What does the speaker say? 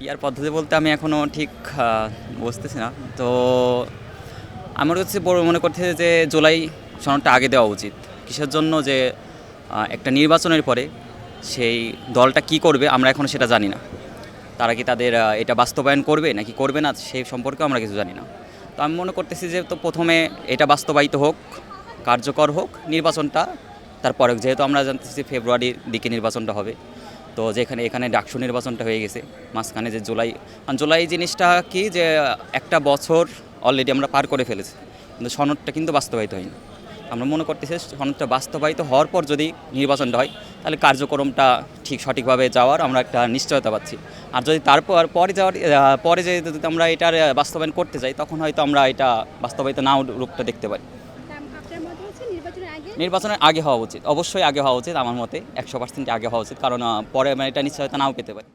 ইয়ার পদ্ধতি বলতে আমি এখনও ঠিক বুঝতেছি না। তো আমার কাছে বড় মনে করতেছে যে জুলাই সনদটা আগে দেওয়া উচিত। কিসের জন্য? যে একটা নির্বাচনের পরে সেই দলটা কি করবে আমরা এখনও সেটা জানি না। তারা কি তাদের এটা বাস্তবায়ন করবে নাকি করবে না সেই সম্পর্কেও আমরা কিছু জানি না। তো আমি মনে করতেছি যে তো প্রথমে এটা বাস্তবায়িত হোক, কার্যকর হোক নির্বাচনটা, তারপরে যেহেতু আমরা জানতেছি ফেব্রুয়ারির দিকে নির্বাচনটা হবে। তো যেখানে এখানে ডাকসু নির্বাচনটা হয়ে গেছে মাঝখানে, যে জুলাই জিনিসটা কি যে একটা বছর অলরেডি আমরা পার করে ফেলেছি, কিন্তু সনদটা কিন্তু বাস্তবায়িত হয়নি। আমরা মনে করতেছি সনদটা বাস্তবায়িত হওয়ার পর যদি নির্বাচনটা হয় তাহলে কার্যক্রমটা ঠিক সঠিকভাবে যাওয়ার আমরা একটা নিশ্চয়তা পাচ্ছি। আর যদি তারপর পরে যে যদি আমরা এটার বাস্তবায়ন করতে যাই তখন হয়তো আমরা এটা বাস্তবায়িত নাও রূপটা দেখতে পারি। নির্বাচনের আগে হওয়া উচিত, অবশ্যই আগে হওয়া উচিত আমার মতে, 100% আগে হওয়া উচিত, কারণ পরে আমরা এটা নিশ্চয়তা নাও পেতে পারি।